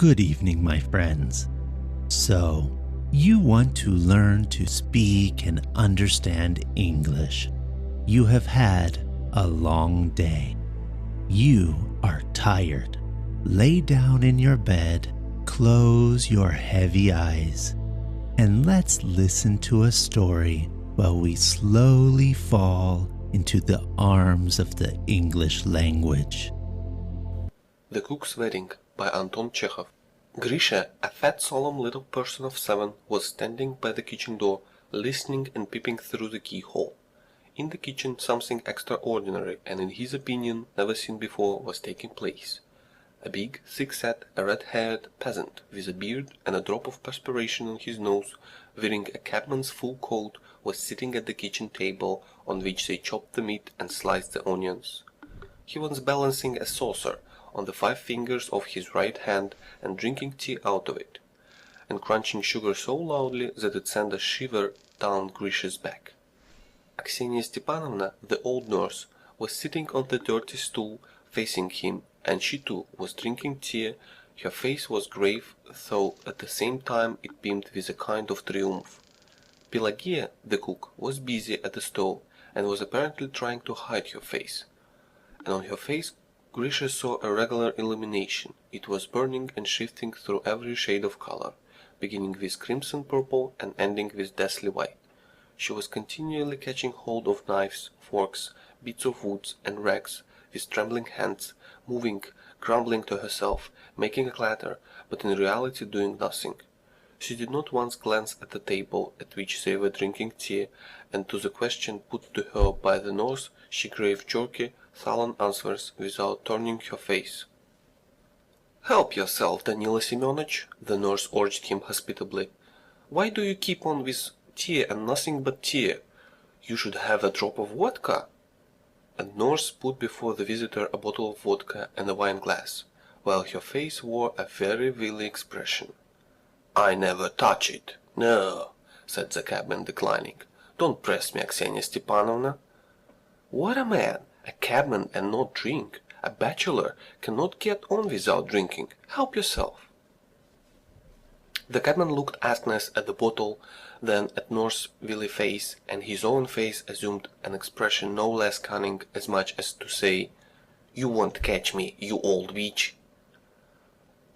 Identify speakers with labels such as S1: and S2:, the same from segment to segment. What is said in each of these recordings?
S1: Good evening, my friends. So, you want to learn to speak and understand English. You have had a long day. You are tired. Lay down in your bed, close your heavy eyes, and let's listen to a story while we slowly fall into the arms of the English language.
S2: The Cook's Wedding by Anton Chekhov. Grisha, a fat, solemn little person of 7, was standing by the kitchen door, listening and peeping through the keyhole. In the kitchen, something extraordinary and, in his opinion, never seen before, was taking place. A big, thick-set, red-haired peasant, with a beard and a drop of perspiration on his nose, wearing a cabman's full coat, was sitting at the kitchen table, on which they chopped the meat and sliced the onions. He was balancing a saucer on the 5 fingers of his right hand and drinking tea out of it, and crunching sugar so loudly that it sent a shiver down Grisha's back. Aksenia Stepanovna, the old nurse, was sitting on the dirty stool facing him, and she too was drinking tea. Her face was grave, though at the same time it beamed with a kind of triumph. Pelagia, the cook, was busy at the stove, and was apparently trying to hide her face. And on her face Grisha saw a regular illumination. It was burning and shifting through every shade of color, beginning with crimson purple and ending with deathly white. She was continually catching hold of knives, forks, bits of wood, and rags, with trembling hands, moving, grumbling to herself, making a clatter, but in reality doing nothing. She did not once glance at the table at which they were drinking tea, and to the question put to her by the nurse she gave jerky, sullen answers without turning her face. "Help yourself, Danila Semyonich," the nurse urged him hospitably. "Why do you keep on with tea and nothing but tea? You should have a drop of vodka." And nurse put before the visitor a bottle of vodka and a wine glass, while her face wore a very wily expression. "I never touch it. No," said the cabman, declining. "Don't press me, Aksenia Stepanovna." "What a man! A cabman and not drink! A bachelor cannot get on without drinking. Help yourself." The cabman looked askance at the bottle, then at North's wily face, and his own face assumed an expression no less cunning, as much as to say, "You won't catch me, you old witch."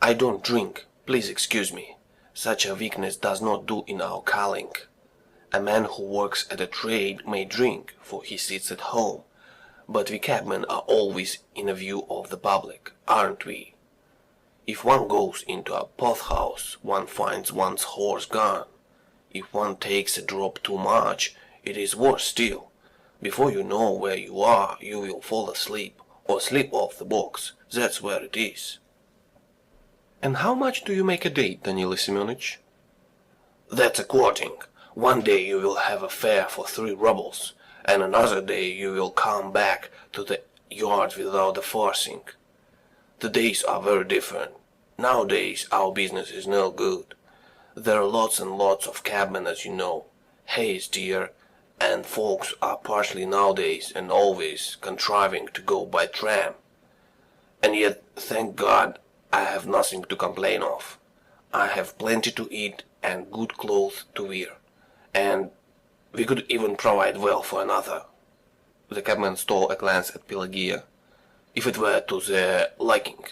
S2: "I don't drink. Please excuse me. Such a weakness does not do in our calling. A man who works at a trade may drink, for he sits at home, but we cabmen are always in a view of the public, aren't we? If one goes into a pothouse, one finds one's horse gone. If one takes a drop too much, it is worse still. Before you know where you are, you will fall asleep, or slip off the box. That's where it is." "And how much do you make a day, Danila Semyonich?" "That's according. One day you will have a fare for 3 rubles, and another day you will come back to the yard without a farthing. The days are very different. Nowadays our business is no good. There are lots and lots of cabmen, as you know. Hay is dear, and folks are partially nowadays and always contriving to go by tram. And yet, thank God, I have nothing to complain of. I have plenty to eat and good clothes to wear, and we could even provide well for another." The cabman stole a glance at Pelagia. "If it were to their liking."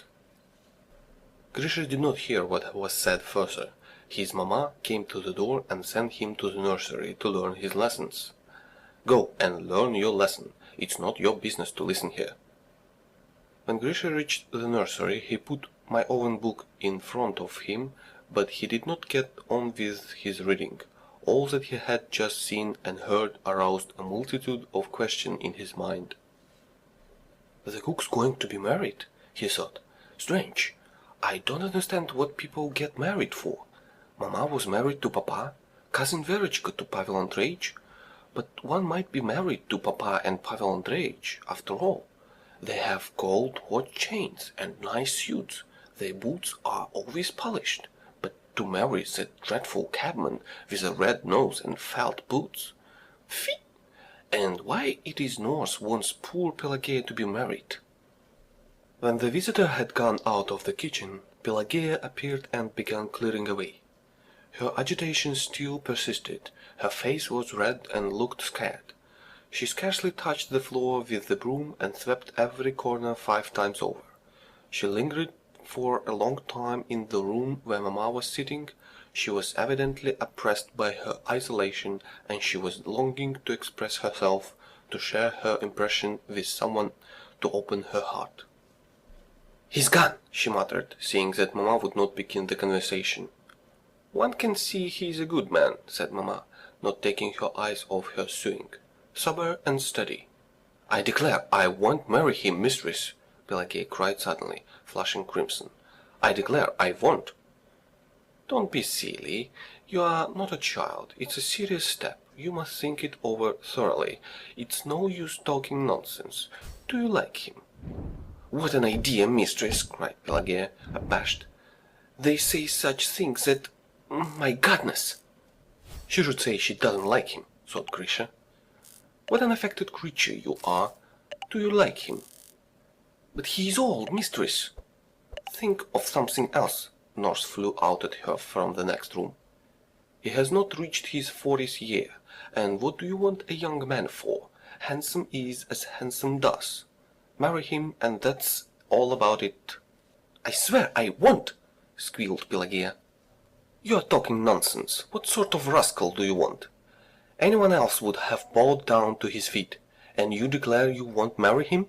S2: Grisha did not hear what was said further. His mamma came to the door and sent him to the nursery to learn his lessons. "Go and learn your lesson. It's not your business to listen here." When Grisha reached the nursery, he put my own book in front of him, but he did not get on with his reading. All that he had just seen and heard aroused a multitude of questions in his mind. "The cook's going to be married," he thought. "Strange. I don't understand what people get married for. Mama was married to Papa, Cousin Verechka to Pavel Andreich, but one might be married to Papa and Pavel Andreich, after all. They have gold watch chains and nice suits. Their boots are always polished. But to marry that dreadful cabman with a red nose and felt boots? Fie! And why it is North wants poor Pelagia to be married?" When the visitor had gone out of the kitchen, Pelageya appeared and began clearing away. Her agitation still persisted. Her face was red and looked scared. She scarcely touched the floor with the broom and swept every corner 5 times over. She lingered for a long time in the room where Mamma was sitting. She was evidently oppressed by her isolation, and she was longing to express herself, to share her impression with someone, to open her heart. "He's gone," she muttered, seeing that Mamma would not begin the conversation. "One can see he's a good man," said Mamma, not taking her eyes off her sewing. "Sober and steady." "I declare I won't marry him, mistress," Pelageya cried suddenly, flushing crimson. "I declare I won't." "Don't be silly. You are not a child. It's a serious step. You must think it over thoroughly. It's no use talking nonsense. Do you like him?" "What an idea, mistress!" cried Pelageya, abashed. "They say such things that... My goodness!" "She should say she doesn't like him," thought Grisha. "What an affected creature you are! Do you like him?" "But he is old, mistress." "Think of something else." Nurse flew out at her from the next room. "He has not reached his 40th year, and what do you want a young man for? Handsome is as handsome does. Marry him, and that's all about it." "I swear I won't!" squealed Pelageya. "You are talking nonsense. What sort of rascal do you want? Anyone else would have bowed down to his feet, and you declare you won't marry him?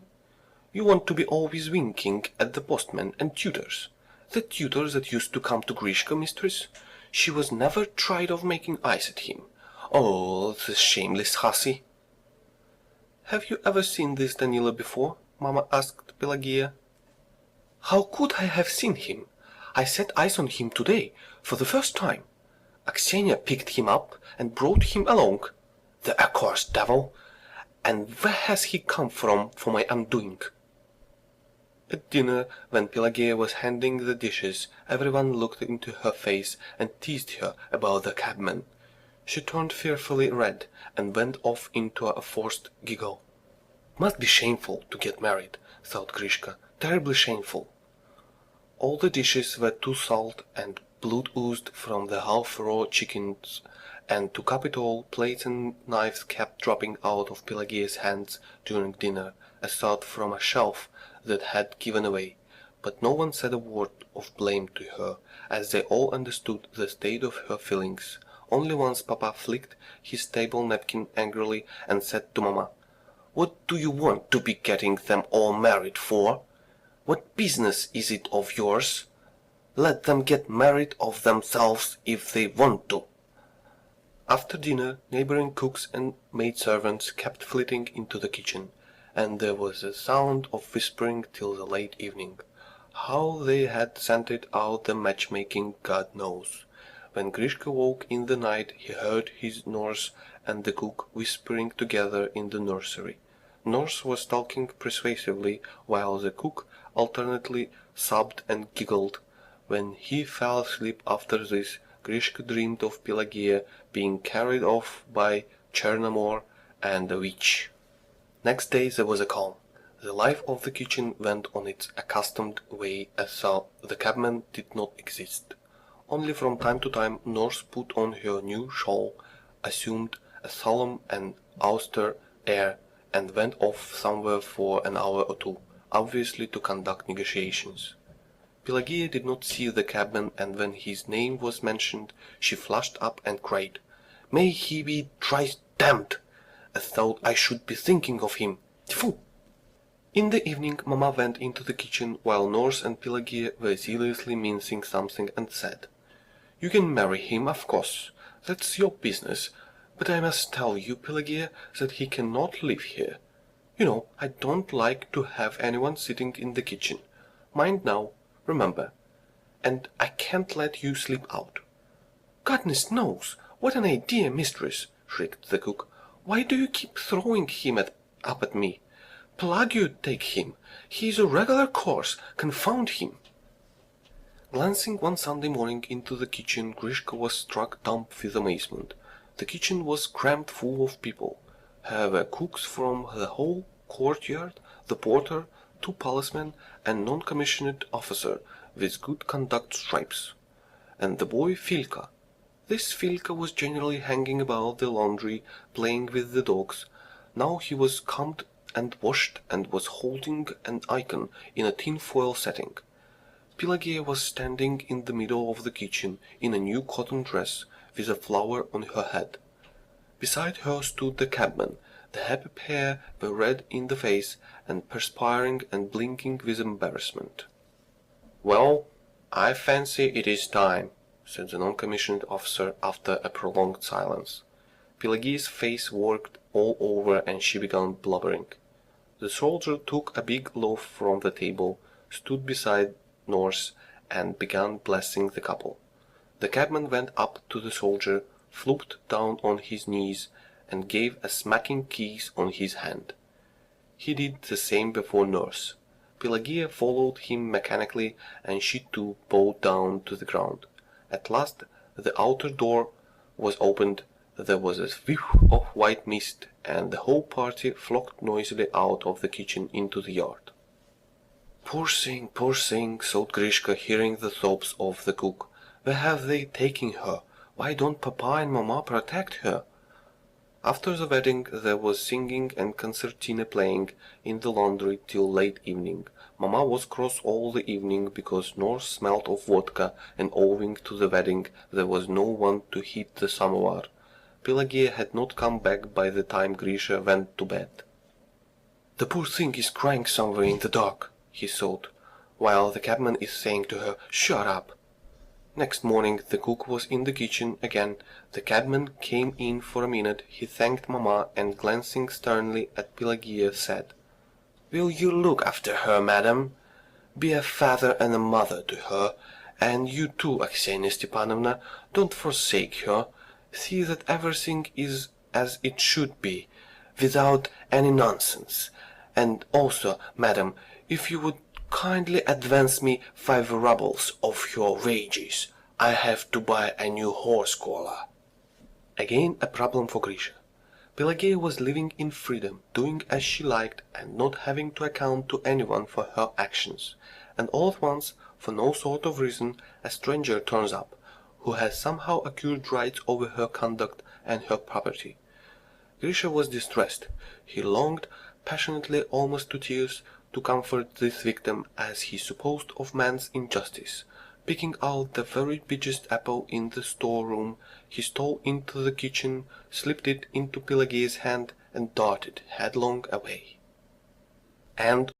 S2: You want to be always winking at the postman and tutors. The tutors that used to come to Grishka, mistress? She was never tried of making eyes at him. Oh, the shameless hussy!" "Have you ever seen this Danilo before?" Mamma asked Pelageya. "How could I have seen him? I set eyes on him today, for the first time. Aksenia picked him up and brought him along. The accursed devil! And where has he come from for my undoing?" At dinner, when Pelageya was handing the dishes, everyone looked into her face and teased her about the cabman. She turned fearfully red and went off into a forced giggle. "Must be shameful to get married," thought Grishka. "Terribly shameful." All the dishes were too salt, and blood oozed from the half-raw chickens, and to cap it all, plates and knives kept dropping out of Pelageya's hands during dinner, as though from a shelf that had given away, but no one said a word of blame to her, as they all understood the state of her feelings. Only once Papa flicked his table napkin angrily and said to Mamma, "What do you want to be getting them all married for? What business is it of yours? Let them get married of themselves if they want to." After dinner, neighboring cooks and maidservants kept flitting into the kitchen, and there was a sound of whispering till the late evening. How they had scented out the matchmaking, God knows. When Grishka woke in the night, he heard his nurse and the cook whispering together in the nursery. Nurse was talking persuasively, while the cook alternately sobbed and giggled. When he fell asleep after this, Grishka dreamed of Pelageya being carried off by Chernomor and a witch. Next day there was a calm. The life of the kitchen went on its accustomed way, as though the cabman did not exist. Only from time to time Nurse put on her new shawl, assumed a solemn and austere air, and went off somewhere for an hour or two, obviously to conduct negotiations. Pelageya did not see the cabman, and when his name was mentioned, she flushed up and cried, "May he be thrice damned! As though I should be thinking of him! Tfu!" In the evening Mamma went into the kitchen while Nurse and Pelageya were zealously mincing something, and said, "You can marry him, of course. That's your business. But I must tell you, Pelageya, that he cannot live here. You know, I don't like to have anyone sitting in the kitchen. Mind now, remember. And I can't let you sleep out." "Goodness knows! What an idea, mistress!" shrieked the cook. "Why do you keep throwing him up at me? Pelageya, take him. He's a regular course. Confound him!" Glancing one Sunday morning into the kitchen, Grishka was struck dumb with amazement. The kitchen was crammed full of people. Here were cooks from the whole courtyard, the porter, 2 policemen, and non-commissioned officer, with good conduct stripes, and the boy Filka. This Filka was generally hanging about the laundry, playing with the dogs. Now he was combed and washed and was holding an icon in a tin-foil setting. Pelagia was standing in the middle of the kitchen in a new cotton dress with a flower on her head. Beside her stood the cabman. The happy pair were red in the face and perspiring and blinking with embarrassment. "Well, I fancy it is time," said the non-commissioned officer after a prolonged silence. Pelagia's face worked all over and she began blubbering. The soldier took a big loaf from the table, stood beside Norse, and began blessing the couple. The cabman went up to the soldier, flopped down on his knees, and gave a smacking kiss on his hand. He did the same before Nurse. Pelagia followed him mechanically, and she too bowed down to the ground. At last the outer door was opened, there was a whiff of white mist, and the whole party flocked noisily out of the kitchen into the yard. Poor thing, thought Grishka, hearing the sobs of the cook. Where have they taken her? Why don't Papa and Mamma protect her? After the wedding there was singing and concertina playing in the laundry till late evening. Mamma was cross all the evening because Norse smelt of vodka, and owing to the wedding there was no one to heat the samovar. Pelagia had not come back by the time Grisha went to bed. "The poor thing is crying somewhere in the dark," he thought, "while the cabman is saying to her, 'Shut up.'" Next morning the cook was in the kitchen again. The cabman came in for a minute. He thanked Mamma, and glancing sternly at Pelagia said, "Will you look after her, madam? Be a father and a mother to her, and you too, Aksenia Stepanovna, don't forsake her. See that everything is as it should be, without any nonsense. And also, madam, if you would kindly advance me 5 rubles of your wages. I have to buy a new horse collar." Again a problem for Grisha. Pelagia was living in freedom, doing as she liked, and not having to account to anyone for her actions. And all at once, for no sort of reason, a stranger turns up, who has somehow acquired rights over her conduct and her property. Grisha was distressed. He longed passionately, almost to tears, to comfort this victim, as he supposed, of man's injustice. Picking out the very biggest apple in the storeroom, he stole into the kitchen, slipped it into Pelagia's hand, and darted headlong away. End